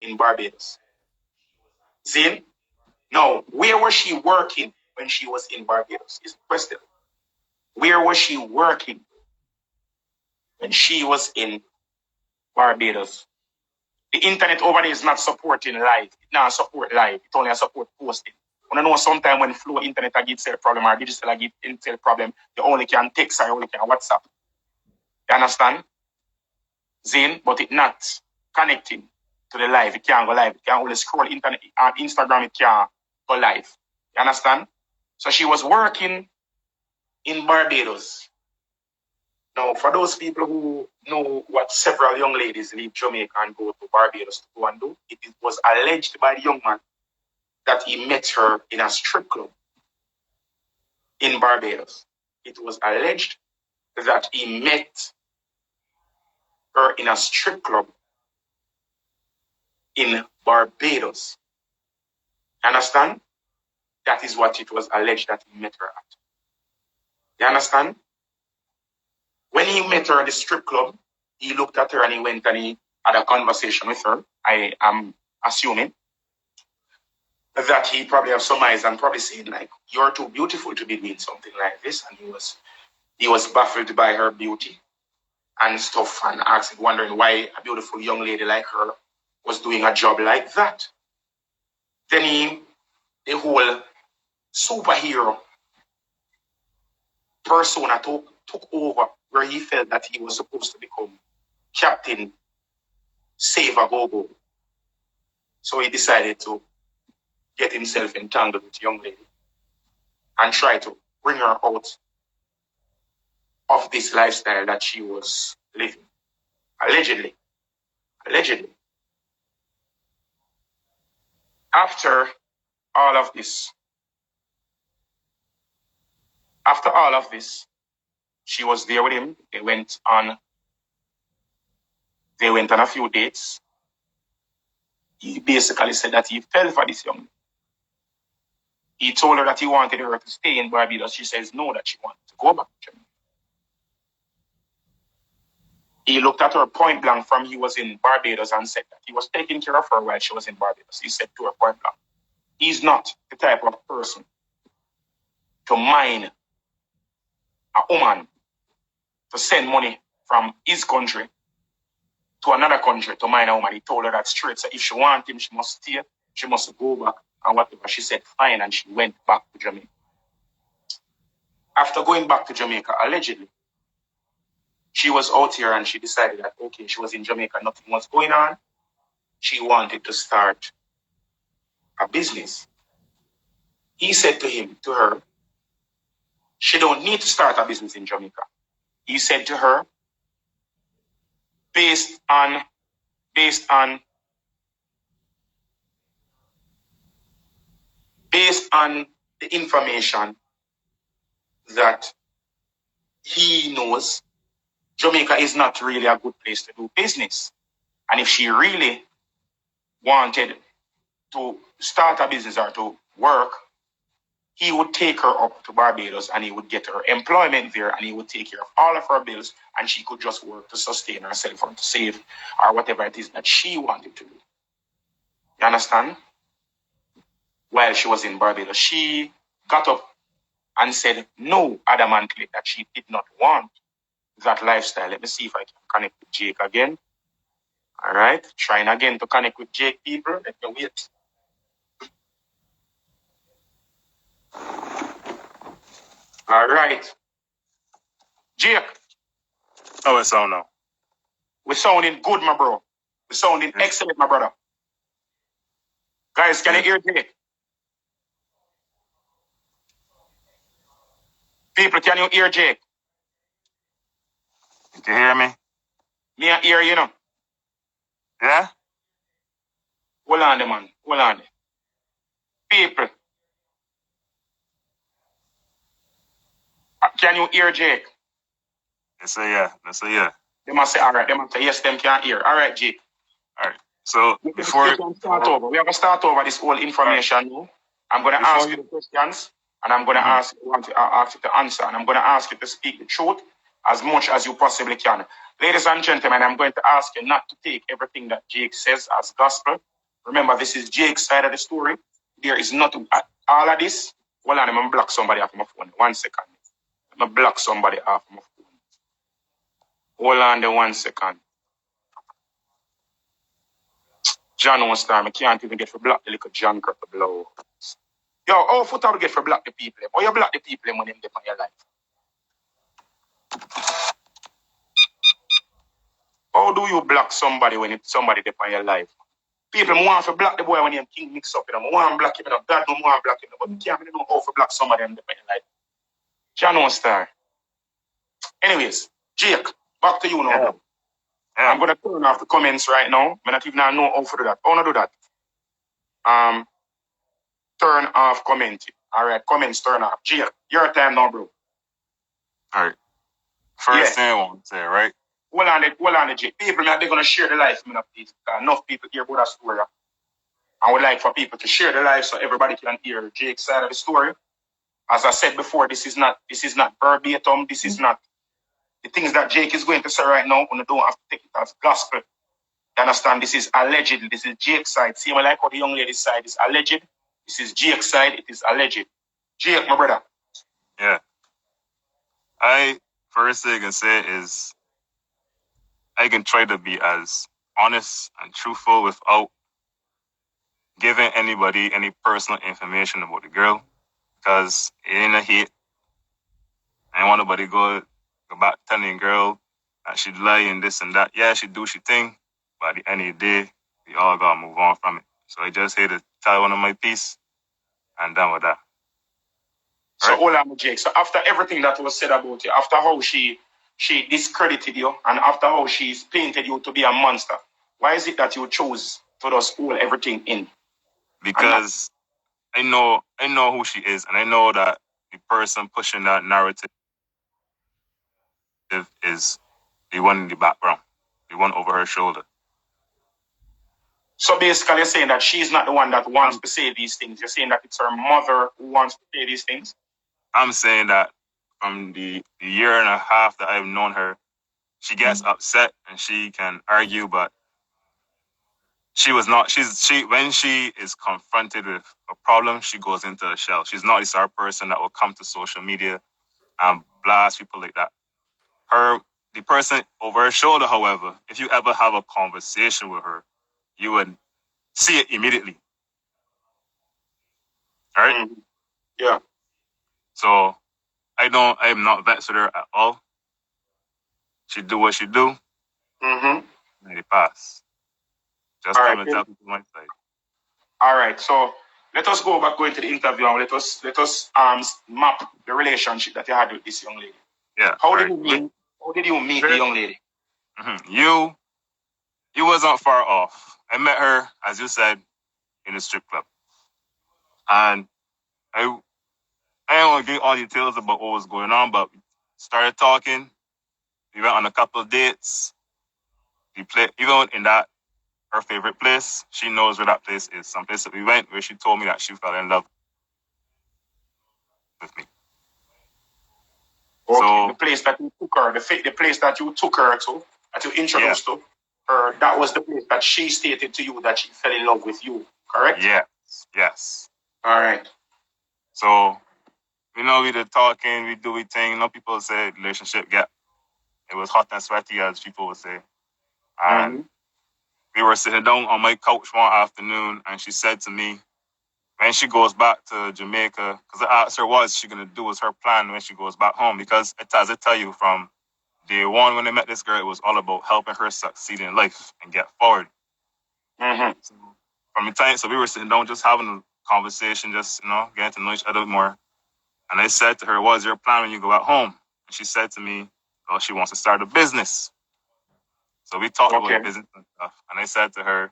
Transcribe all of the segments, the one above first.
in Barbados. Zin? Now, where was she working when she was in Barbados? Is the question. Where was she working when she was in Barbados? The internet over there is not supporting live. It not support live. It only support posting. When I know sometimes when flow internet I get cell problem or digital I get intel problem, you only can text or only can WhatsApp. You understand? Zin, but it not connecting to the live. It can't go live. It can only scroll internet on Instagram, it can't go live. You understand? So she was working in Barbados. Now, for those people who know what several young ladies leave Jamaica and go to Barbados to go and do, it was alleged by the young man that he met her in a strip club in Barbados. It was alleged that he met her in a strip club in Barbados. Understand? That is what it was alleged that he met her at. You understand? When he met her at the strip club, he looked at her and he went and he had a conversation with her. I am assuming that he probably have some eyes and probably saying like, "You're too beautiful to be doing something like this." And he was baffled by her beauty and stuff and asking, wondering why a beautiful young lady like her was doing a job like that. Then the whole superhero persona took over, where he felt that he was supposed to become Captain Save a Go-Go. So he decided to get himself entangled with a young lady and try to bring her out of this lifestyle that she was living. Allegedly. After all of this, she was there with him. They went on a few dates. He basically said that he fell for this young lady. He told her that he wanted her to stay in Barbados. She says no, that she wanted to go back to Jamaica. He looked at her point blank from he was in Barbados and said that he was taking care of her while she was in Barbados. He said to her point blank, he's not the type of person to mine a woman to send money from his country to another country to mine a woman. He told her that straight. So if she wants him, she must stay, she must go back and whatever. She said fine, and she went back to Jamaica. After going back to Jamaica, allegedly, she was out here and she decided that, okay, she was in Jamaica, nothing was going on. She wanted to start a business. He said to her, she don't need to start a business in Jamaica. He said to her, based on the information that he knows, Jamaica is not really a good place to do business. And if she really wanted to start a business or to work, he would take her up to Barbados and he would get her employment there and he would take care of all of her bills and she could just work to sustain herself or to save or whatever it is that she wanted to do. You understand? While she was in Barbados, she got up and said no, adamantly, that she did not want that lifestyle. Let me see if I can connect with Jake again. All right, trying again to connect with Jake, people. Let me wait. All right, Jake. Oh, it's on now. We're sounding good, my bro. We're sounding excellent, my brother. Guys, can you hear Jake? People, can you hear Jake? You can hear me? Me I hear you know. Yeah? Hold on there, man. Hold on there. People. Can you hear Jake? They say yeah. They must say all right. They must say yes, them can hear. All right, Jake. All right. So before we have to start over this whole information now. I'm gonna ask you the questions and I'm gonna ask you to answer and I'm gonna ask you to speak the truth as much as you possibly can. Ladies and gentlemen, I'm going to ask you not to take everything that Jake says as gospel. Remember, this is Jake's side of the story. There is nothing, all of this. Hold on, I'm going to block somebody off my phone. 1 second. I'm going to block somebody off my phone. Hold on there 1 second. John won't start. I can't even get for block the little John cut the blow. Yo, how foot out to get for block the people? Or you block the people when them depend on your life? How do you block somebody when it's somebody depend on your life? People want to block the boy when he king mix up, you know. Want to block him, you know. God don't want to block him, but you can't know how to block somebody and depend on your life. John won't start. Anyways, Jake, back to you now, bro. Yeah. I'm gonna turn off the comments right now. I not even know how to do that. How to do that? Turn off commenting. Alright, comments turn off. Jake, your time now, bro. All right. First thing I want to say, right? Hold on, Jake. People, they're gonna share the life, please. Enough people hear about that story. I would like for people to share the life so everybody can hear Jake's side of the story. As I said before, this is not verbatim. This is not the things that Jake is going to say right now. You don't have to take it as gospel. You understand? This is alleged. This is Jake's side. See, I like how the young lady's side is alleged. This is Jake's side. It is alleged. Jake, my brother. Yeah. First thing I can say is I can try to be as honest and truthful without giving anybody any personal information about the girl, because it ain't a hate. I don't want nobody go back telling the girl that she'd lie and this and that. Yeah, she do she thing, but at the end of the day, we all gotta move on from it. So I just here to tell one of my piece and done with that. So hold on, Jake. So after everything that was said about you, after how she discredited you, and after how she's painted you to be a monster, why is it that you chose to just hold everything in? Because I know who she is, and I know that the person pushing that narrative is the one in the background, the one over her shoulder. So basically, you're saying that she's not the one that wants to say these things. You're saying that it's her mother who wants to say these things? I'm saying that from the year and a half that I've known her, she gets upset and she can argue, but she was not. She when she is confronted with a problem, she goes into a shell. She's not the sort of person that will come to social media and blast people like that. The person over her shoulder, however, if you ever have a conversation with her, you would see it immediately. All right? Mm-hmm. Yeah. So I'm not vexed with her at all. She do what she do. Mm-hmm. And it pass. Just come and tell people my side. All right. So let us go into the interview and let us map the relationship that you had with this young lady. Yeah. How did you meet the young lady? Mm-hmm. You wasn't far off. I met her, as you said, in a strip club. And I don't want to give all details about what was going on, but we started talking. We went on a couple of dates. We played, even in that, her favorite place. She knows where that place is. Some place that we went where she told me that she fell in love with me. Okay, so the place that you took her, the place that you took her to, that you introduced to her, that was the place that she stated to you that she fell in love with you, correct? Yes. All right. So, we did talking, we do we thing. People say relationship it was hot and sweaty, as people would say. And we were sitting down on my couch one afternoon, and she said to me, when she goes back to Jamaica, because I asked her what she going to do, was her plan when she goes back home. Because as I tell you, from day one when I met this girl, it was all about helping her succeed in life and get forward. So from the time, so we were sitting down just having a conversation, just, getting to know each other more. And I said to her, what is your plan when you go back home? And she said to me, well, she wants to start a business. So we talked about business and stuff. And I said to her,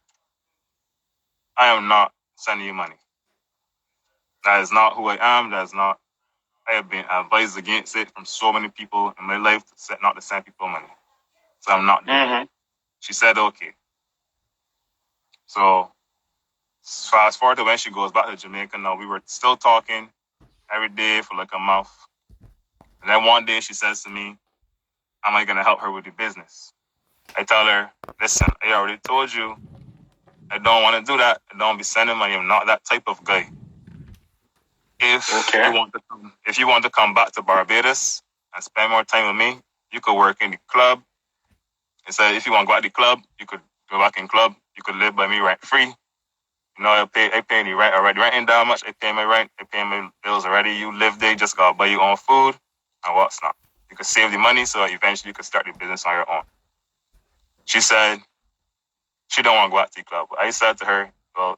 I am not sending you money. That is not who I am. I have been advised against it from so many people in my life not to send people money. So I'm not doing it. She said, okay. So fast forward to when she goes back to Jamaica now, we were still talking every day for like a month. And then one day she says to me, am I going to help her with the business? I tell her, listen, I already told you I don't want to do that. I don't be sending money. I'm not that type of guy. If you want to come back to Barbados and spend more time with me, you could work in the club. Instead, if you want to go out the club, you could go back in club. You could live by me rent free. You know, I pay the rent already. Rent ain't that much. I pay my rent. I pay my bills already. You live there, just gotta buy your own food and what's not. You could save the money so eventually you could start the business on your own. She said she don't want to go out to the club. I said to her, well,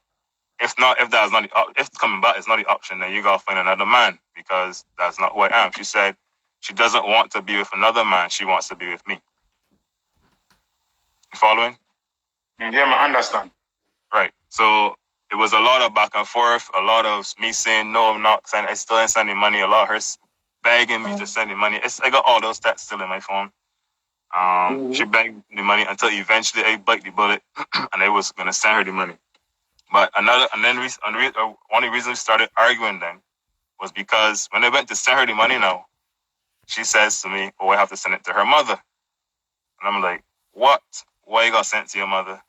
if coming back is not the option, then you gotta find another man because that's not who I am. She said she doesn't want to be with another man. She wants to be with me. You following? Yeah, I understand. Right. So it was a lot of back and forth, a lot of me saying, no, I'm not sending, I still ain't sending money, a lot of her begging me to send the money. I got all those stats still in my phone. She begged the money until eventually I bite the bullet and I was going to send her the money. But one of the reasons we started arguing then was because when I went to send her the money now, she says to me, oh, I have to send it to her mother. And I'm like, what? Why you got sent it to your mother?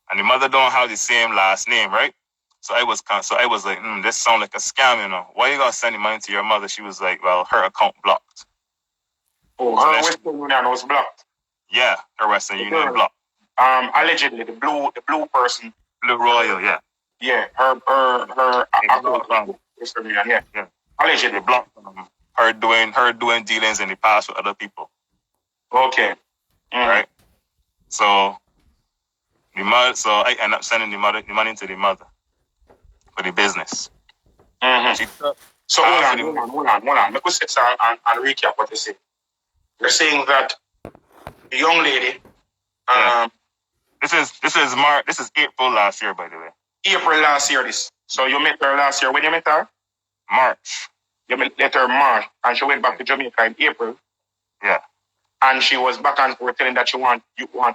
And the mother don't have the same last name, right? So I was like, this sounds like a scam, you know. Why you gotta send the money to your mother? She was like, well, her account blocked. Oh, her Western Union was blocked. Yeah, her Western Union blocked. Allegedly, the blue person. Blue Royal, yeah. Yeah, her account Western Union, yeah. Allegedly blocked her doing dealings in the past with other people. Okay. Right. So I end up sending the money to the mother for the business. So hold on. Let me sit down and recap what you said. You're saying that the young lady. This is April last year, by the way. April last year, this. So you met her last year. When you met her? March. You met her March, and she went back to Jamaica in April. Yeah. And she was back and forth telling that you want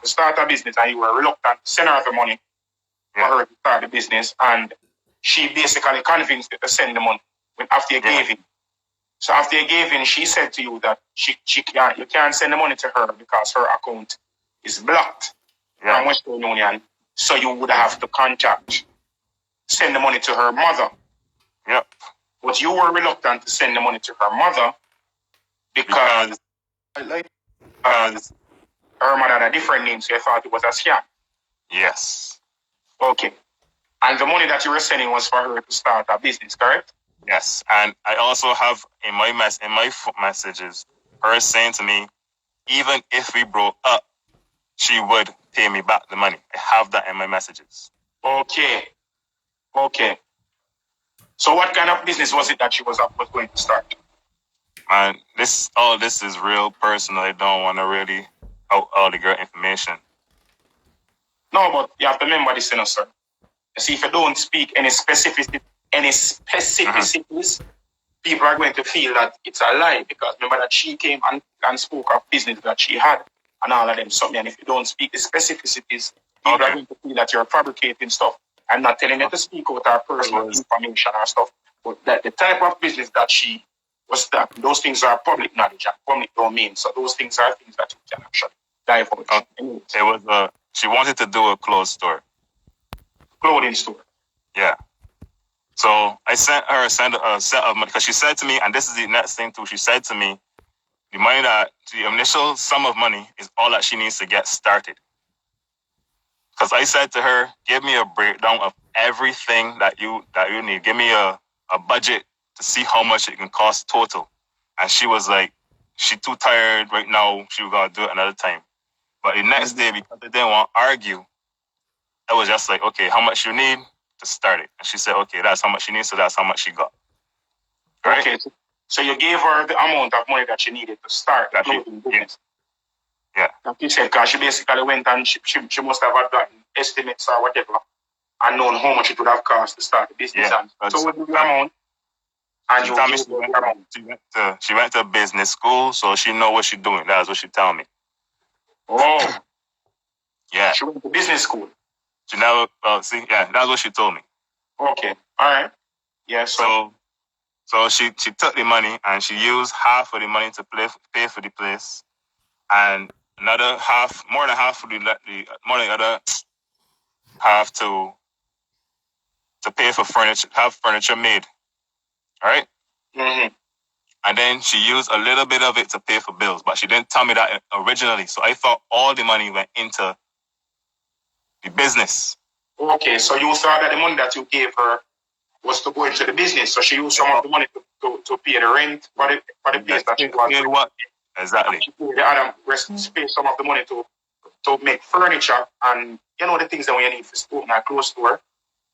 to start a business, and you were reluctant to send her the money for her to start the business, and she basically convinced you to send the money after you gave in. So after you gave in, she said to you that you can't send the money to her because her account is blocked from Western Union. So you would have to send the money to her mother. Yep. But you were reluctant to send the money to her mother because her mother had a different name, so you thought it was a scam. Yes. Okay. And the money that you were sending was for her to start a business, correct? Yes. And I also have in my messages her saying to me, even if we broke up, she would pay me back the money. I have that in my messages. Okay. So what kind of business was it that she was going to start? Man, all this is real personal. I don't want to really out all the girl information. No, but you have to remember this, sir. You see, if you don't speak any specificities, people are going to feel that it's a lie, because remember that she came and spoke of business that she had and all of them something. And if you don't speak the specificities, people are going to feel that you're fabricating stuff. I'm not telling you to speak out our personal information or stuff, but that the type of business that she was starting, those things are public knowledge and public domain. So those things are things that you can actually divulge. She wanted to do a clothes store. Clothing store. Yeah. So I sent her a set of money because she said to me, and this is the next thing too, she said to me, the initial sum of money is all that she needs to get started. Because I said to her, give me a breakdown of everything that you need. Give me a budget to see how much it can cost total. And she was like, she too tired right now. She got to do it another time. But the next day, because I didn't want to argue, I was just like, okay, how much you need to start it? And she said, okay, that's how much she needs, so that's how much she got. Right? Okay, so you gave her the amount of money that she needed to start that business. Yeah. Like you said, because she basically went and she must have gotten estimates or whatever and known how much it would have cost to start the business. Yeah. So what did the amount? And she went to business school, so she know what she's doing. That's what she tell me. Oh. Yeah. She went to business school. She never that's what she told me. Okay. All right. Yeah. So she took the money and she used half of the money to pay for the place, and another half, more than half, more than the other half to pay for furniture, have furniture made, right? Mm-hmm. And then she used a little bit of it to pay for bills, but she didn't tell me that originally. So I thought all the money went into the business. Okay, so you thought that the money that you gave her was to go into the business, so she used some of the money to pay the rent for the place that she was. What? Exactly. She paid the other rest, pay some of the money to make furniture and the things that we need for open a clothes store.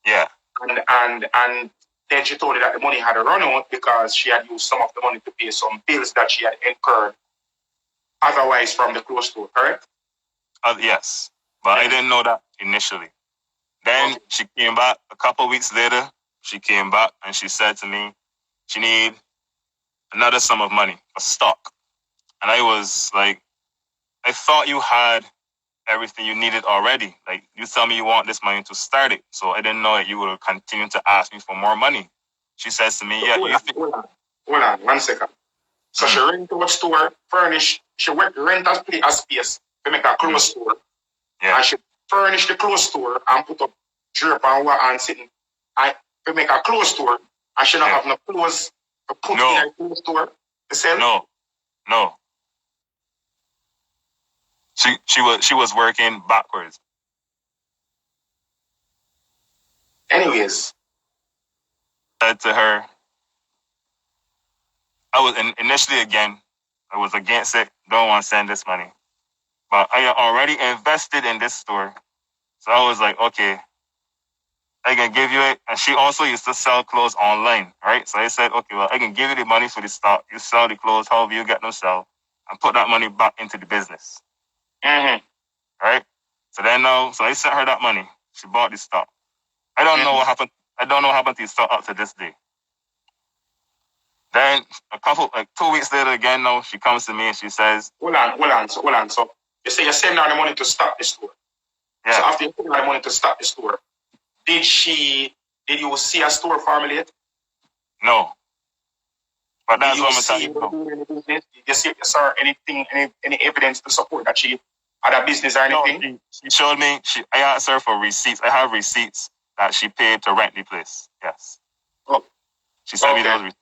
Yeah. And then she told me that the money had run out because she had used some of the money to pay some bills that she had incurred otherwise from the clothes store, correct? Yes, but I didn't know that initially. Then she came back a couple of weeks later. She came back and she said to me, she need another sum of money for stock. And I was like, I thought you had everything you needed already. Like, you tell me you want this money to start it. So I didn't know that you would continue to ask me for more money. She says to me, yeah, hold on, 1 second. So she rent to a store, furnish, she rent a space to make a clothes store. Yeah. And she furnish the clothes store and put up drip and what and sitting. And to make a clothes store, and she don't have no clothes to put in a clothes store to sell? No. She was working backwards. Anyways, said to her, I was initially I was against it. Don't want to send this money, but I already invested in this store, so I was like, okay, I can give you it. And she also used to sell clothes online, right? So I said, okay, well, I can give you the money for the stock. You sell the clothes, however you get them sell, and put that money back into the business. Mm-hmm. Right? So I sent her that money. She bought the stock. I don't know what happened. I don't know what happened to the stock up to this day. Then 2 weeks later again, now she comes to me and she says, hold on. So you say you send her the money to start the store. Yeah. So after you send her the money to start the store, did you see a store family yet? No. But that's what I'm telling you. Did you see anything, any evidence to support that she had a business or anything? No, she showed me. I asked her for receipts. I have receipts that she paid to rent the place. Yes. Oh. She sent me those receipts.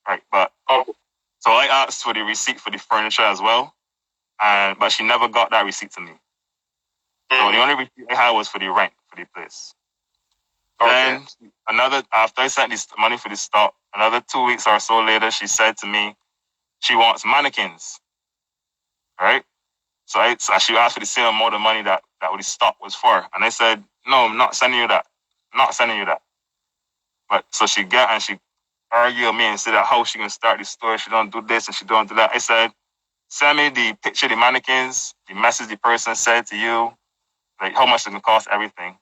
Right, but so I asked for the receipt for the furniture as well, but she never got that receipt to me. So the only receipt I had was for the rent for the place. Then after I sent this money for the stock, another 2 weeks or so later, she said to me, she wants mannequins. Right? So she asked for the same amount of money that the stock was for. And I said, no, I'm not sending you that. I'm not sending you that. But so she argued with me and said that how she can start the store, she don't do this and she don't do that. I said, send me the picture of the mannequins, the message the person said to you, like how much it can cost, everything.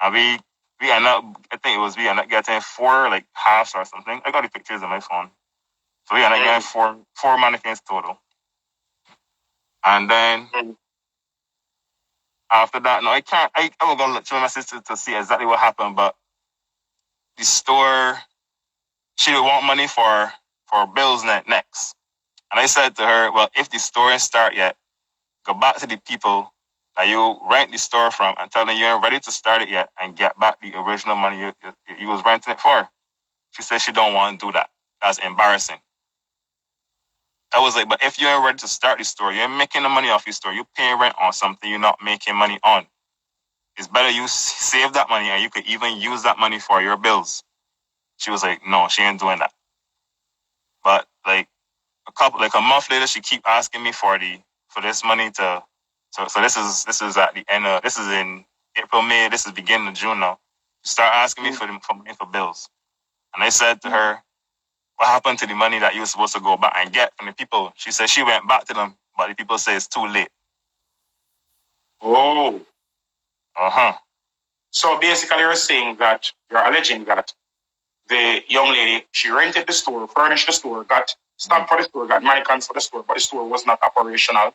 And we end up, we end up getting 4 like halves or something. I got the pictures on my phone. So we end up getting four mannequins total. And then after that, no, I will go look through my sister to see exactly what happened, but the store, she would want money for bills next. And I said to her, well, if the store ain't start yet, go back to the people that you rent the store from and tell them you ain't ready to start it yet and get back the original money you was renting it for. She said she don't want to do that. That's embarrassing. I was like, but if you ain't ready to start the store, you ain't making the money off your store. You paying rent on something you're not making money on. It's better you save that money and you could even use that money for your bills. She was like, no, she ain't doing that. But like a month later, she keep asking me for this money to. So this is at the end of, this is in April, May. This is beginning of June now. She start asking me for money for bills, and I said to her, what happened to the money that you were supposed to go back and get from the people? She said she went back to them, but the people say it's too late. Oh. So basically you're alleging that the young lady, she rented the store, furnished the store, got stock for the store, got mannequins for the store, but the store was not operational.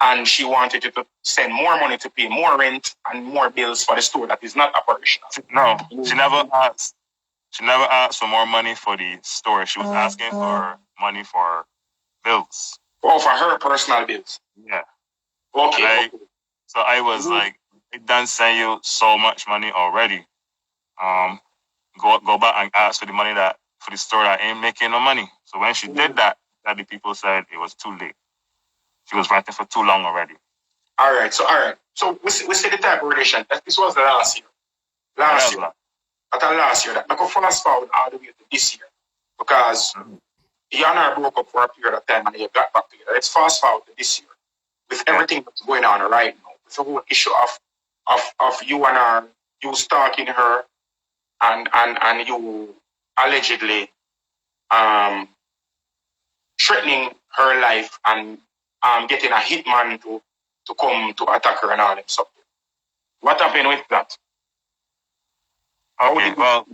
And she wanted you to send more money to pay more rent and more bills for the store that is not operational. No, she never asked. She never asked for more money for the store. She was asking for money for bills. Oh, for her personal bills. Yeah. Okay. So I was like, I done send you so much money already. Go back and ask for the money that for the store that ain't making no money. So when she did that, the people said it was too late. She was renting for too long already. All right. So we see the type of relation. This was the last year. Last year. That I could fast forward all the way to this year. Because you and I broke up for a period of time and you got back together. Let's fast forward to this year. With everything that's going on right now, with the whole issue of you and her, you stalking her and you allegedly threatening her life and getting a hitman to come to attack her and all that stuff. What happened with that? Okay, well,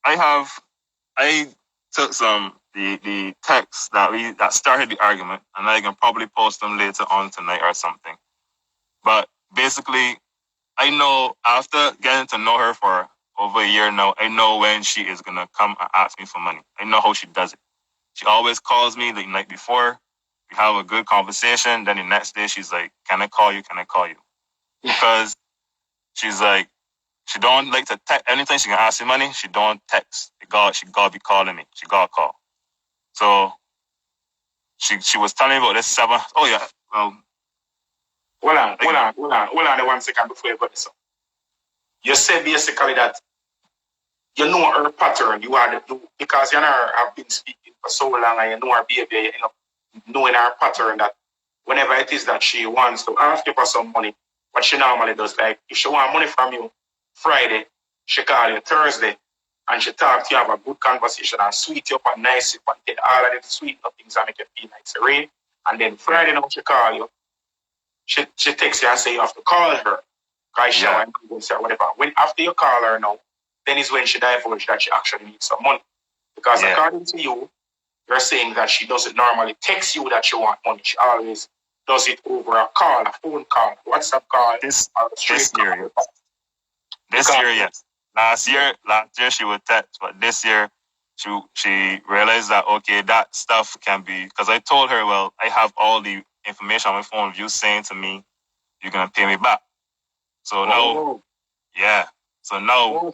I took some the texts that started the argument, and I can probably post them later on tonight or something. But basically, I know after getting to know her for over a year now, I know when she is gonna come and ask me for money. I know how she does it. She always calls me the night before. We have a good conversation. Then the next day, she's like, "Can I call you? Can I call you?" Because she's like, she don't like to text. Anytime she can ask me money, she don't text. She gotta be calling me. She gotta call. So she was telling me about this 7. Oh yeah. Hold on 1 second before you go this up. You said basically that you know her pattern. Because you and her have been speaking for so long and you know her behavior, you end up knowing her pattern that whenever it is that she wants to ask you for some money, what she normally does, like if she want money from you Friday, she call you Thursday and she talk to you, have a good conversation and sweet you up and nice you up and take all of the sweet things and make you feel like serene. And then Friday now she call you, she texts you and say you have to call her. Because she and whatever. When after you call her now, then is when she divulged that she actually needs some money. Because according to you, you're saying that she doesn't normally text you that she want money. She always does it over a call, a phone call, WhatsApp call, this year. This year, yes. Last year she would text, but this year she realized that okay, that stuff can be because I told her, well, I have all the information on my phone of you saying to me, you're gonna pay me back. So now, yeah. So now,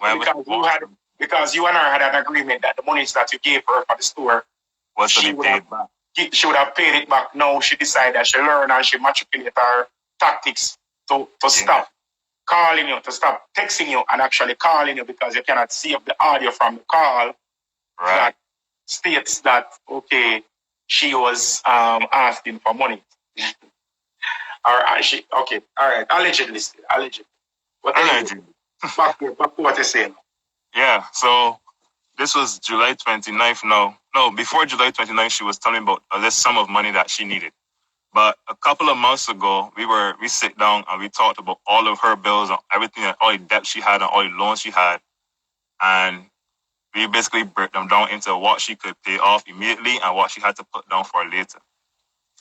because you and her had an agreement that the monies that you gave her for the store was to be paid back. She would have paid it back. Now she decided that she learned and she manipulated her tactics to stop calling you, to stop texting you and actually calling you because you cannot save the audio from the call that states that okay, she was asking for money. Allegedly. Back to what you're saying. Yeah, so this was July 29th. No, before July 29th, she was telling me about this sum of money that she needed. But a couple of months ago, we sit down and we talked about all of her bills and everything, all the debt she had and all the loans she had. And we basically break them down into what she could pay off immediately and what she had to put down for later.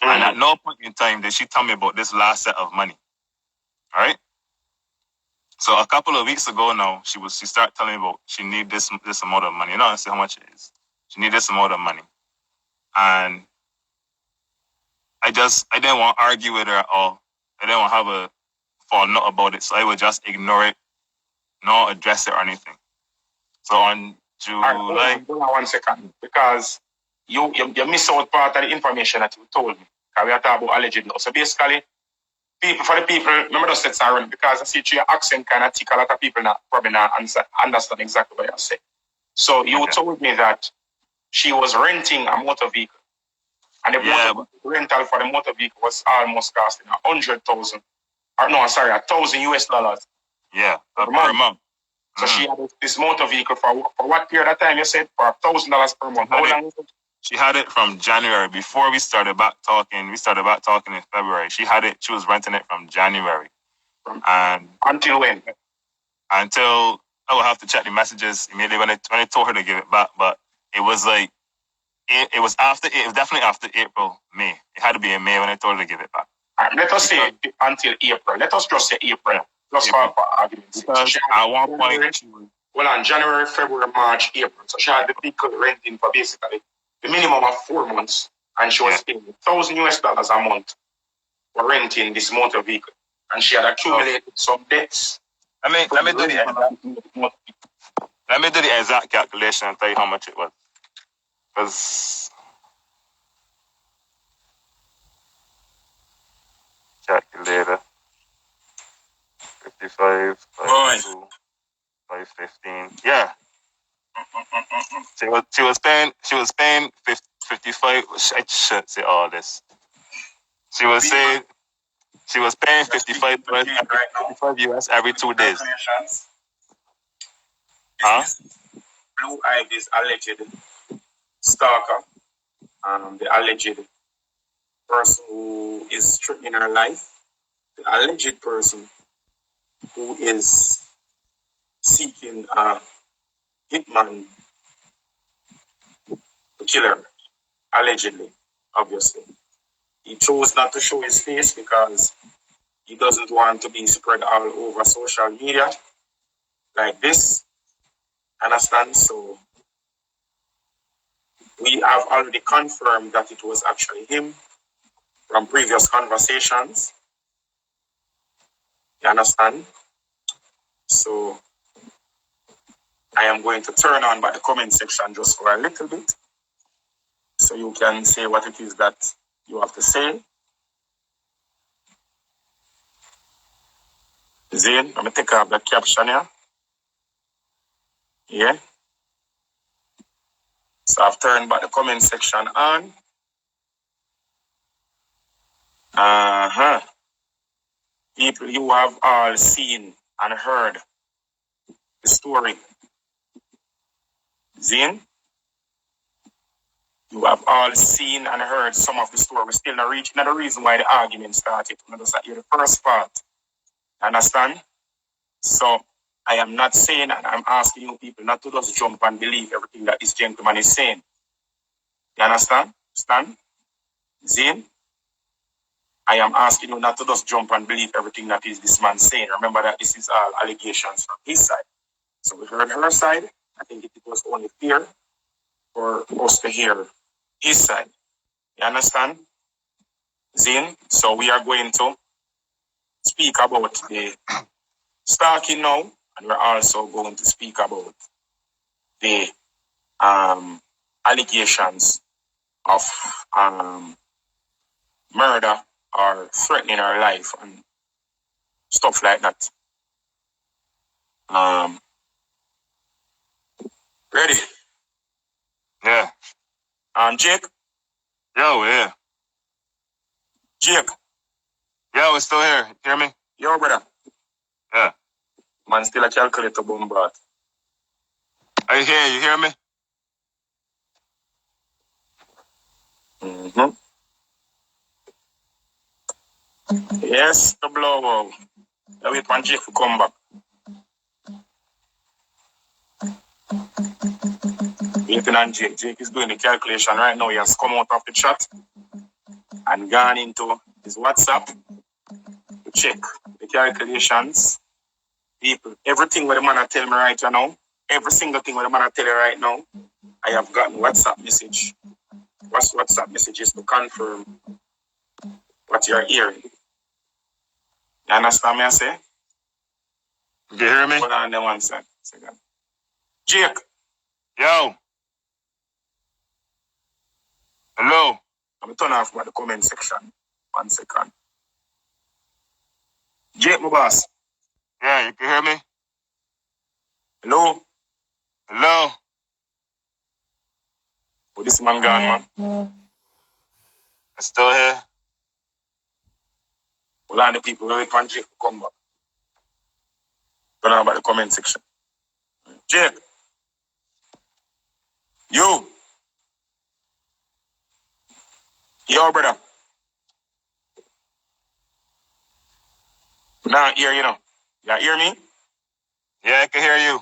Mm-hmm. And at no point in time did she tell me about this last set of money. All right? So a couple of weeks ago now, she started telling me about she need this amount of money. You know, I say how much it is. She need this amount of money. And I didn't want to argue with her at all. I didn't want to have a falling out about it. So I would just ignore it, not address it or anything. So on July... Hold on 1 second. Because you missed out part of the information that you told me. Because we are talking about allegedly. So basically, remember those sets are running because I see your accent kind of tick a lot of people probably not understand exactly what you're saying. So you told me that she was renting a motor vehicle. And the rental for the motor vehicle was almost costing $100,000. $1,000 US. Yeah, per month. So she had this motor vehicle for what period of time you said? For $1,000 per month. How long is it? She had it from January before we started back talking. We started back talking in February. She was renting it from January. And until when? Until I would have to check the messages immediately when I told her to give it back. But it was like it was definitely after April, May. It had to be in May when I told her to give it back. Let us say until April. Let us just say April. Just for argument's sake. Because at one point January, February, March, April. So she had the vehicle renting for basically the minimum of 4 months, and she was paying $1,000 US a month were renting this motor vehicle. And she had accumulated some debts. Let me do the exact calculation and tell you how much it was. Because calculator 55 by 2 by 15. Yeah. She was paying 55. I should say all this. She was paying 55 US every 2 days. Huh? Blue Ivy's alleged stalker, the alleged person who is threatening her life, the alleged person who is seeking a hitman to kill her, allegedly, obviously. He chose not to show his face because he doesn't want to be spread all over social media like this. Understand? So we have already confirmed that it was actually him from previous conversations. You understand? So I am going to turn on by the comment section just for a little bit, so you can say what it is that you have to say. Zane, let me take off the caption here. Yeah. So I've turned back the comment section on. People, you have all seen and heard the story. Zane, you have all seen and heard some of the story. We're still not reaching the reason why the argument started. We're just hear the first part. Understand? So I am not saying, and I'm asking you people not to just jump and believe everything that this gentleman is saying. You understand? Stand? Zane? I am asking you not to just jump and believe everything that is this man saying. Remember that this is all allegations from his side. So we heard her side. I think it was only fair for us to hear his side. You understand? Zane? So we are going to speak about the stalking now, and we're also going to speak about the allegations of murder or threatening her life and stuff like that. Ready? Yeah. Jake? Yo, yeah. Jake? Yo, we're still here. Hear me? Yo, brother. Yeah. Man, still a calculator bombard. I hear you. Hear me? Mm-hmm. Yes, the blow. I wait for Jake to come back. Waiting on Jake. Jake is doing the calculation right now. He has come out of the chat and gone into his WhatsApp to check the calculations. People, everything what the man tell me right now, every single thing what the man tell you right now, I have gotten WhatsApp message. WhatsApp messages to confirm what you're hearing. You understand me I say? You hear me? Hold on there 1 second. Jake. Yo. Hello. I'm going to turn off the comment section. 1 second. Jake, my boss. Yeah, you can hear me? Hello? Hello? Oh, this man gone, man. I'm still here. Hold on the people wait for Jake to come back. Turn on the comment section. Jake. You. Yo, brother. Now hear you know. You hear me? Yeah, I can hear you.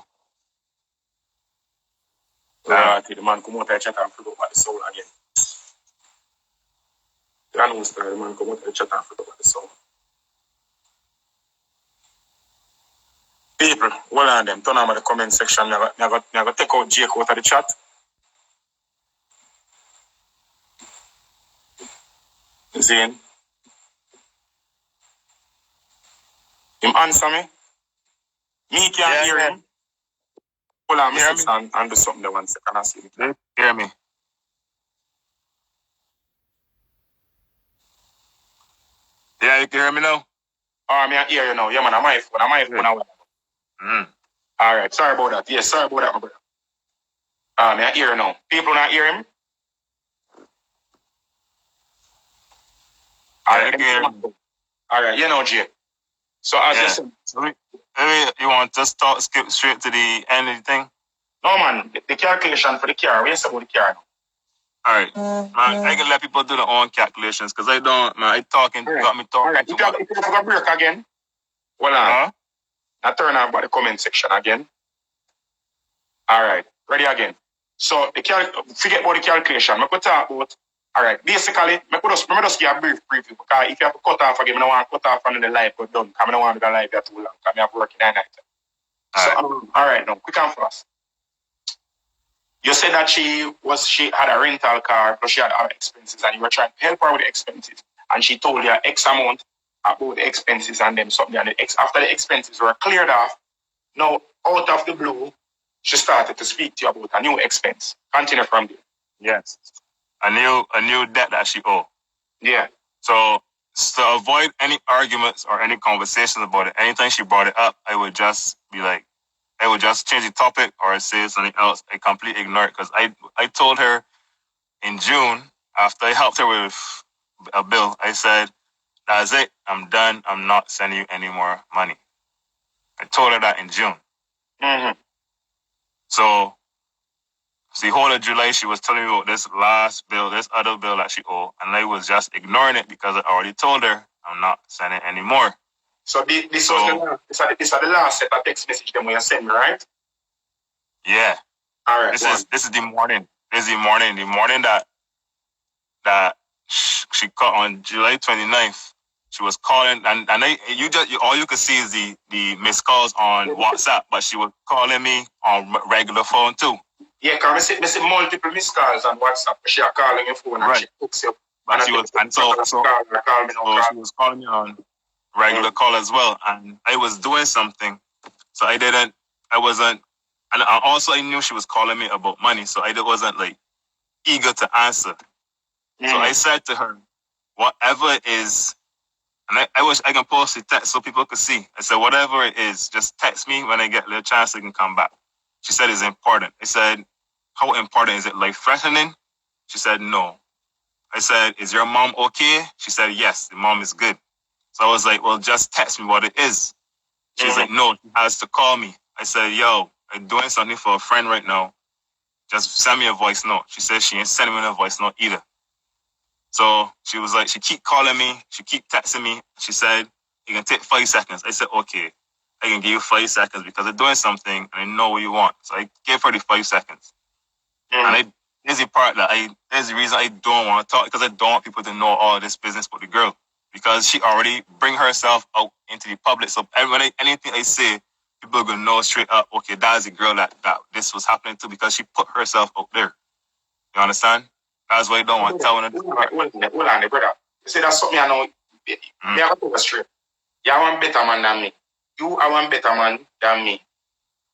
Right, the man come out of the chat and forget about the sound again. You know, the man come out of the chat and forget about the sound. People, hold on them. Turn on the comment section. Never take out Jake out of the chat. Zane. Him answer me? Me can't hear him. Hold on, Mr. And do something there 1 second. I see him. Hear me? Yeah, you can hear me now? Oh, me I hear you now. Yeah, man, I'm my phone. All right, sorry about that. Yes, sorry about that, my brother. Me I hear you now. People not hear him? All right, you know, Jay. So as you said, maybe you want to skip straight to the end of the thing? No, man. The calculation for the car. What you say about the car now? All right, man. I can let people do their own calculations because I don't, man. Got me talking. All right, if you have a break again, hold on. I turn on about the comment section again. All right, ready again. So forget about the calculation. I could talk about. All right, basically, I could just give a brief preview because if you have to cut off again, I don't want to cut off and then the live go done. Because I don't want the live there too long. Because I have working at night. All right, now quick and fast. You said that she had a rental car, plus she had other expenses, and you were trying to help her with the expenses. And she told you X amount about the expenses and then something. And after the expenses were cleared off, now out of the blue, she started to speak to you about a new expense. Continue from there. Yes. A new debt that she owed. Yeah. So to avoid any arguments or any conversations about it, anytime she brought it up, I would just be like, I would just change the topic or say something else. I completely ignore it because I told her in June, after I helped her with a bill, I said, that's it. I'm done. I'm not sending you any more money. I told her that in June. Mm-hmm. So the whole of July, she was telling me about this last bill, this other bill that she owed, and I was just ignoring it because I already told her I'm not sending any more. So this is the last set of text message them when you send me, right? Yeah. All right. This is the morning. This is the morning. The morning that she called on July 29th. She was calling, and all you could see is the missed calls on WhatsApp, but she was calling me on regular phone too. Yeah, because I see multiple missed calls on WhatsApp. She are calling your phone and she hooks you. But she was was calling me on regular call as well, and I was doing something, so I wasn't, and also I knew she was calling me about money, so I wasn't like eager to answer. So I said to her, whatever it is, and I wish I can post the text so people could see. I said, whatever it is, just text me when I get a little chance I can come back. She said it's important. I said, how important is it? Life-threatening? She said, no. I said, is your mom okay? She said, yes, the mom is good. So I was like, well, just text me what it is. She's like, no, she has to call me. I said, yo, I'm doing something for a friend right now. Just send me a voice note. She said she ain't sending me a voice note either. So she was like, she keep calling me. She keep texting me. She said, you can take 5 seconds. I said, okay, I can give you 5 seconds because I'm doing something and I know what you want. So I gave her the 5 seconds. And there's the reason I don't want to talk, because I don't want people to know all this business with the girl, because she already bring herself out into the public. So anything I say, people are gonna know straight up, okay, that is the girl that this was happening to, because she put herself out there. You understand? That's why I don't want to tell her. Hold on, brother. You say that's something I know. Me have to go straight. You are one better man than me. You are one better man than me.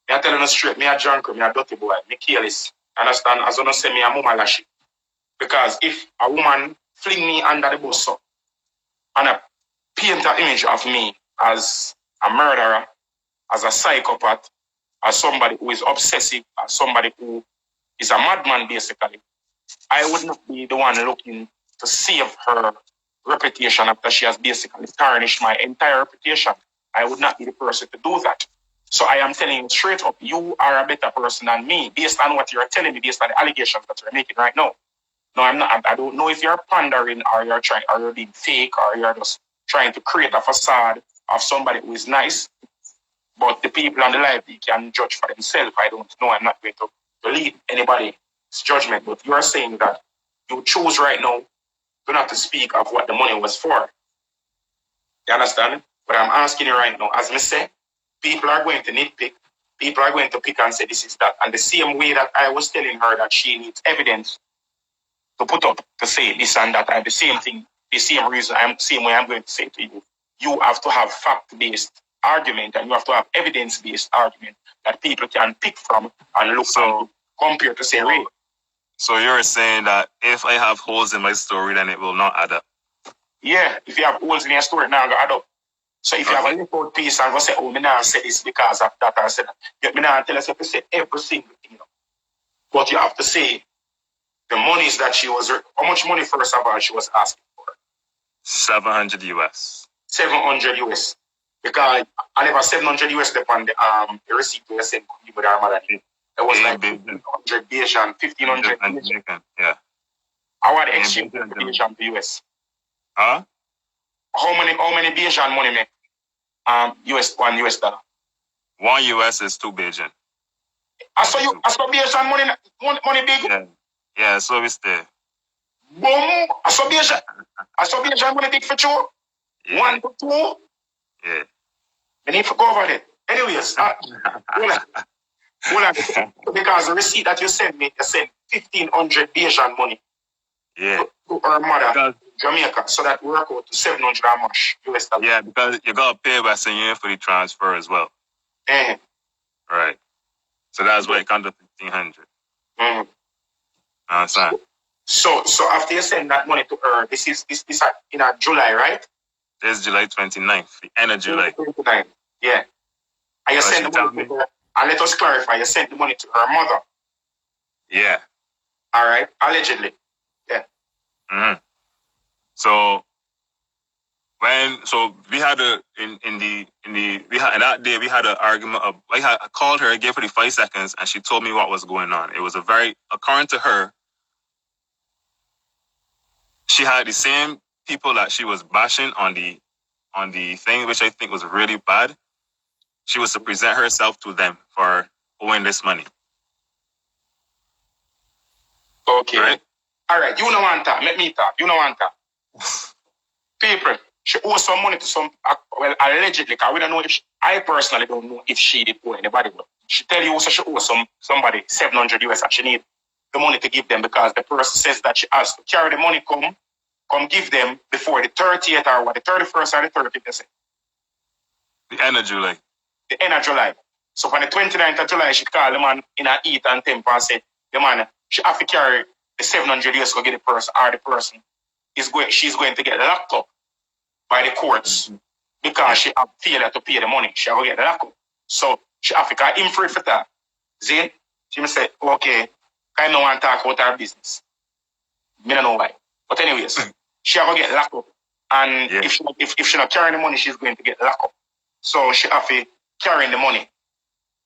Me are telling you straight. Me a drunk, me a dirty boy. Me careless. Understand? As I don't say me a mama lashy. Because if a woman fling me under the bus up and a paint an image of me as a murderer, as a psychopath, as somebody who is obsessive, as somebody who is a madman basically, I would not be the one looking to save her reputation after she has basically tarnished my entire reputation. I would not be the person to do that. So I am telling you straight up, you are a better person than me based on what you're telling me, based on the allegations that you're making right now. No, I'm not. I don't know if you're pandering or you're being fake or you're just trying to create a facade of somebody who is nice. But the people on the live, they can judge for themselves. I don't know. I'm not going to lead anybody's judgment. But you're saying that you choose right now to not to speak of what the money was for. You understand? But I'm asking you right now, as I say, people are going to nitpick. People are going to pick and say this is that. And the same way that I was telling her that she needs evidence to put up to say this and that, and the same thing, the same reason, the same way I'm going to say to you, you have to have fact-based argument, and you have to have evidence-based argument that people can pick from and look and compare to say, Ray. So you're saying that if I have holes in my story, then it will not add up? Yeah, if you have holes in your story, now add up. So if you have a report piece and go say, oh, me now say this because of that, I said that. Me now tell us to say every single thing. But you have to say the monies that she was, how much money first of all she was asking for? 700 US. 700 US. Because I never 700 US upon the receipt we sent with our mother. It was like 1,500 Bayesian, 1,500 Bayesian. Yeah. I want to exchange Bayesian to US. Huh? How many Bayesian money make? US dollar. 1 US is 2 Bayesian. I saw Bayesian money big. Yeah, so it's there. Boom! I saw Bayesian money big for two. Yeah. 1 to 2. Yeah. We need to go over it. Anyways, because the receipt that you sent me, you sent 1,500 Bayesian money. Yeah. To her mother, Jamaica, so that work out to 700 and much US dollar. Yeah, because you got to pay Western Union for the transfer as well. Right. So that's why it comes to 1,500. Understand? So after you send that money to her, this is in July, right? This is July 29th, the end of July. 29th, yeah. And you send the money to her, and let us clarify, you sent the money to her mother. Yeah. All right, allegedly. Yeah. Mm-hmm. So we had that day we had an argument of I called her, I gave her the 5 seconds, and she told me what was going on. It was according to her, she had the same people that she was bashing on the thing, which I think was really bad. She was to present herself to them for owing this money. Okay. Right? All right. You don't want that. Let me talk. You don't want that. People, she owes some money to some, well, allegedly, because we don't know I personally don't know if she did owe anybody, but she tell you also she owes somebody 700 US and she need the money to give them because the person says that she has to carry the money, come give them before the 30th or what, the 31st or the 30th, they say. The end of July. The end of July. So on the 29th of July, she called the man in a heat and temper and said, the man, she have to carry the 700 US to get the person, or the person she's going to get locked up by the courts because she have failure to pay the money. She will get locked up. So she have to get him free for that. Then she said, okay, I don't want to talk about her business. I don't know why. But anyways, she will get locked up. And if she not carrying the money, she's going to get locked up. So she have to carry the money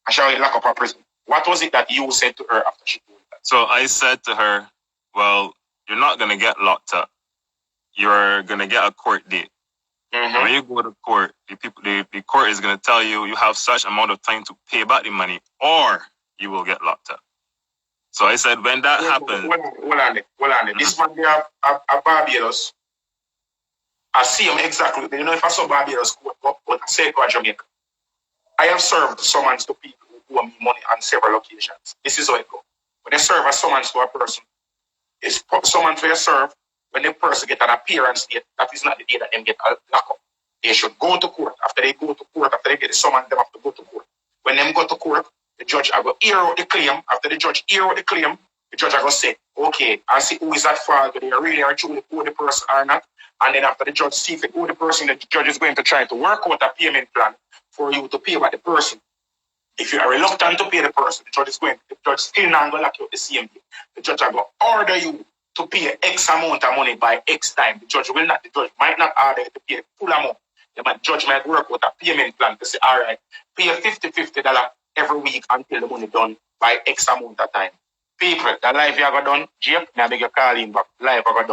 and she will get locked up in prison. What was it that you said to her after she told that? So I said to her, well, you're not going to get locked up. You're going to get a court date. Mm-hmm. When you go to court, the court is going to tell you you have such amount of time to pay back the money or you will get locked up. So I said, when that happens... Hold on. Mm-hmm. This man there at Barbados, I see him exactly. You know, if I saw Barbados court, but I say go to Jamaica. I have served summons to people who owe me money on several occasions. This is how it goes. When they serve a summons to a person, it's summons where you serve. When the person get an appearance date, that is not the day that them get locked up. They should go to court. After they go to court, after they get the summons, they have to go to court. When them go to court, the judge are going to hear out the claim. After the judge hear out the claim, the judge are going to say, okay, I see who is at fault, whether they really are truly owe the person or not. And then after the judge see if it owe the person, the judge is going to try to work out a payment plan for you to pay back the person. If you are reluctant to pay the person, the judge still not going to lock you up the same day. The judge are going to order you to pay X amount of money by X time. The judge might not order you to pay the full amount. The judge might work with a payment plan to say, all right, pay $50 every week until the money done by X amount of time. People, the life you have done, Jake, I beg you call in back. Life you have done.